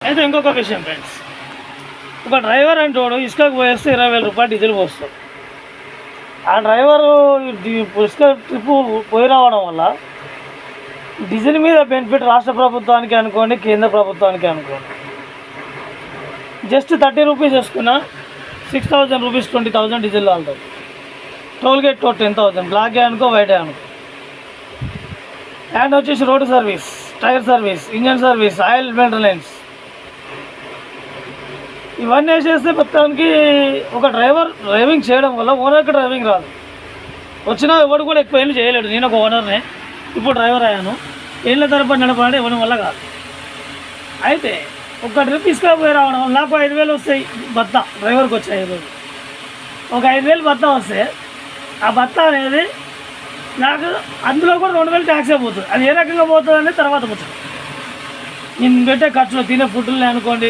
అయితే ఇంకొక విషయం ఫ్రెండ్స్, ఒక డ్రైవర్ అంటోడు ఇసుకకు పోయేస్తే 20,000 రూపాయలు డీజిల్ పోస్తాడు. ఆ డ్రైవరు ఇసుక ట్రిప్పు పోయి రావడం వల్ల డీజిల్ మీద బెనిఫిట్ రాష్ట్ర ప్రభుత్వానికి అనుకోండి, కేంద్ర ప్రభుత్వానికి అనుకోండి. జస్ట్ 30 రూపీస్ వేసుకున్న 6,000 రూపీస్ 20,000 డీజిల్ వాళ్తారు. టోల్ గేట్ 10,000, బ్లాక్ అనుకో, వైట్ అనుకో. అండ్ వచ్చేసి road service, tyre service, engine service, oil maintenance, ఇవన్నీ వేసేస్తే మొత్తానికి ఒక డ్రైవింగ్ చేయడం వల్ల ఓనర్కి డ్రైవింగ్ రాదు. వచ్చినా ఎవడు కూడా ఎక్కువ ఏళ్ళు చేయలేడు. నేను ఒక ఓనర్నే, ఇప్పుడు డ్రైవర్ అయ్యాను. ఏళ్ళ తరబడి నడపాలంటే ఇవ్వడం వల్ల కాదు. అయితే ఒక ట్రిప్ పోయి రావడం వల్ల నాకు 5,000 వస్తాయి భత్తా, డ్రైవర్కి వచ్చాయి. ఈరోజు ఒక 5,000 భత్తా వస్తే ఆ భత్తా అనేది నాకు అందులో కూడా 2,000 ట్యాక్సే పోతుంది. అది ఏ రకంగా పోతుంది అనేది తర్వాత పోతుంది. నేను పెట్టే ఖర్చులో తినే ఫుడ్లు అనుకోండి,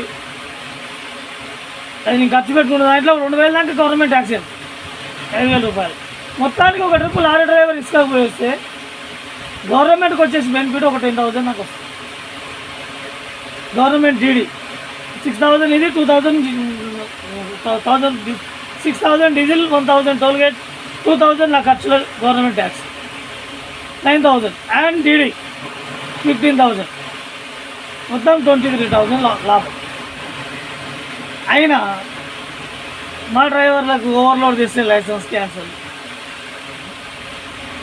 అది నేను ఖర్చు పెట్టుకున్న దాంట్లో 2,000 దాకా గవర్నమెంట్ ట్యాక్స్ వేస్తుంది, 5,000 రూపాయలు. మొత్తానికి ఒక ట్రిప్ లారీ డ్రైవర్ పోయిస్తే గవర్నమెంట్కి వచ్చేసి బెనిఫిట్ ఒక 10,000 నాకు వస్తుంది. గవర్నమెంట్ డీడీ 6,000, ఇది 2,000, 6,000 డీజిల్, 1,000 టోల్ గేట్, 2,000 నా ఖర్చులో గవర్నమెంట్ ట్యాక్స్, 9,000 అండ్ డీడీ 15,000, మొత్తం 23,000 లాభం. అయినా మా డ్రైవర్లకు ఓవర్లోడ్ చేస్తే లైసెన్స్ క్యాన్సల్.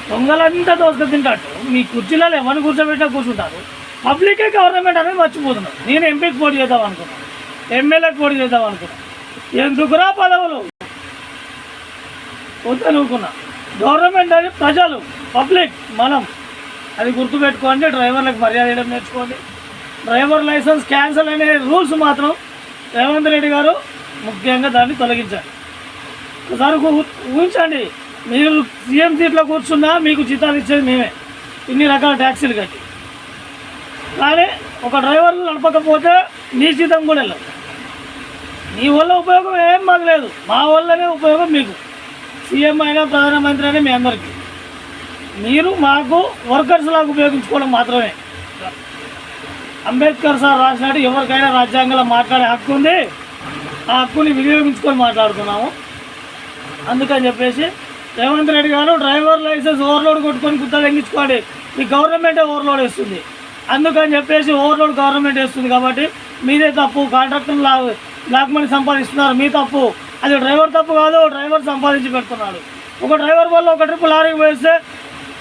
దొంగలంతా దోసుకు తింటాడు. మీ కుర్చీలలో ఎవరిని కూర్చోబెట్టినా కూర్చుంటారు. పబ్లికే గవర్నమెంట్ అనేది మర్చిపోతున్నాను. నేను ఎంపీకి పోటీ చేద్దాం అనుకున్నాను, ఎమ్మెల్యేకి పోటీ చేద్దాం అనుకున్నాను. ఎందుకురా పదవులు వద్దనుకున్నా. గవర్నమెంట్ అనేది ప్రజలు, పబ్లిక్, మనం. అది గుర్తుపెట్టుకోండి. డ్రైవర్లకు మర్యాద ఇవ్వడం నేర్చుకోండి. డ్రైవర్ లైసెన్స్ క్యాన్సల్ అనే రూల్స్ మాత్రం రేవంత్ రెడ్డి గారు ముఖ్యంగా దాన్ని తొలగించాలి. ఒకసారి ఊహించండి, మీరు సీఎం సీట్లో కూర్చున్నా మీకు జీతాలు ఇచ్చేది మేమే, ఇన్ని రకాల ట్యాక్సీలు కట్టి. కానీ ఒక డ్రైవర్ నడపకపోతే నీ జీతం కూడా వెళ్ళదు. నీ వల్ల ఉపయోగం ఏం మాకు లేదు, మా వల్లనే ఉపయోగం మీకు. సీఎం అయినా ప్రధానమంత్రి అయినా మీ అందరికీ. మీరు మాకు వర్కర్స్ లాగా ఉపయోగించుకోవడం మాత్రమే. అంబేద్కర్ సార్ రాసినట్టు ఎవరికైనా రాజ్యాంగంలో మాట్లాడే హక్కు ఉంది. ఆ హక్కుని వినియోగించుకొని మాట్లాడుతున్నాము. అందుకని చెప్పేసి రేవంత్ రెడ్డి గారు డ్రైవర్ లైసెన్స్ ఓవర్లోడ్ కొట్టుకొని గుత్త తగ్గించుకోండి. మీ గవర్నమెంటే ఓవర్లోడ్ వేస్తుంది. అందుకని చెప్పేసి ఓవర్లోడ్ గవర్నమెంట్ వేస్తుంది కాబట్టి మీదే తప్పు. కాంట్రాక్టర్లు బ్లాక్ మనీ సంపాదిస్తున్నారు, మీ తప్పు. అది డ్రైవర్ తప్పు కాదు, డ్రైవర్ సంపాదించి పెడుతున్నాడు. ఒక డ్రైవర్ వల్ల ఒక ట్రిప్ లారీకి వేస్తే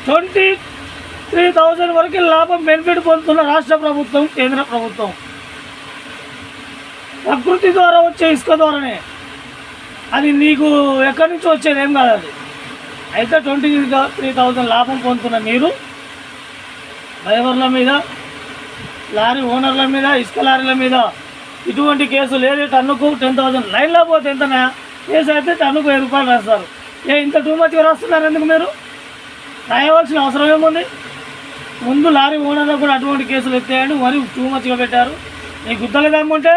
23,000 వరకు లాభం బెనిఫిట్ పొందుతున్న రాష్ట్ర ప్రభుత్వం, కేంద్ర ప్రభుత్వం. ప్రకృతి ద్వారా వచ్చే ఇసుక ద్వారానే. అది నీకు ఎక్కడి నుంచి వచ్చేది ఏం కాదు. అది అయితే 23,000 లాభం పొందుతున్న మీరు డ్రైవర్ల మీద, లారీ ఓనర్ల మీద, ఇసుక లారీల మీద ఇటువంటి కేసు లేదు. టన్నుకు 10,000 లైన్లో పోతే ఎంతనా కేసు అయితే టన్నుకు 1000 రూపాయలు రాస్తారు. ఇంత టూ మచ్గా రాస్తున్నారు ఎందుకు? మీరు రాయవలసిన అవసరం ఏముంది? ముందు లారీ ఓనర్లకు కూడా అటువంటి కేసులు ఎత్తేయండి. మరి టూ మచ్గా పెట్టారు. నీ గుద్దలు దమ్ముంటే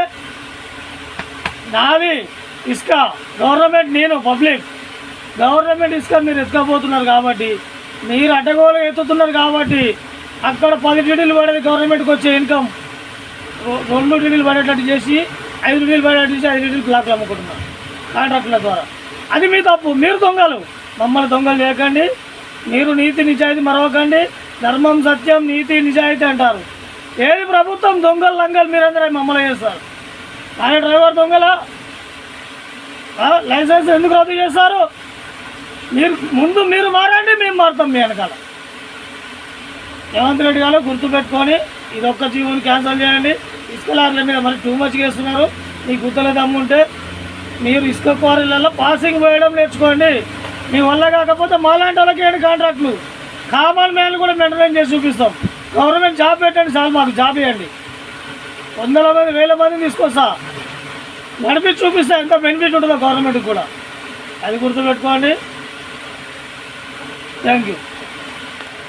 నాది ఇసుక, గవర్నమెంట్, నేను పబ్లిక్. గవర్నమెంట్ ఇసుక మీరు ఎత్తుకపోతున్నారు కాబట్టి, మీరు అడ్డగోలు ఎత్తుతున్నారు కాబట్టి అక్కడ 10 టీడీలు పడేది గవర్నమెంట్కి వచ్చే ఇన్కమ్ 2 టీడీలు పడేటట్టు చేసి 5 టీడీలు పడేటట్టు చేసి 5 టీడీలు బ్లాక్లు అమ్ముకుంటున్నారు కాంట్రాక్టుల ద్వారా. అది మీ తప్పు. మీరు దొంగలు. మమ్మల్ని దొంగలు చేయకండి. మీరు నీతి నిజాయితీ మరవకండి. ధర్మం, సత్యం, నీతి, నిజాయితీ అంటారు. ఏది ప్రభుత్వం? దొంగలు, లంగలు మీరందరూ మమ్మల్ని చేస్తారు. కానీ డ్రైవర్ దొంగల లైసెన్స్ ఎందుకు రద్దు చేస్తారు? మీరు మారండి, మేము మారుతాం మీ వెనకాల. రేవంత్ రెడ్డి గారు గుర్తుపెట్టుకొని ఇది ఒక్క జీవోని క్యాన్సల్ చేయండి. ఇసుక లారీల మీద మరి టూ మచ్గా వేస్తున్నారు. మీ గుర్తుల దమ్ముంటే మీరు ఇసుక క్వారీలలో పాసింగ్ వేయడం నేర్చుకోండి. మీ వల్ల కాకపోతే మాలాంటి వాళ్ళకి వేయండి కాంట్రాక్టులు. కామన్ మ్యాన్లు కూడా మెయింటైన్ చేసి చూపిస్తాం. గవర్నమెంట్ జాబ్ పెట్టండి చాలు, మాకు జాబ్ ఇవ్వండి. 100 మంది 1000 మందిని తీసుకొస్తా, నడిపించి చూపిస్తా ఎంత బెనిఫిట్ ఉంటుందో గవర్నమెంట్కి కూడా. అది గుర్తుపెట్టుకోండి. Thank you.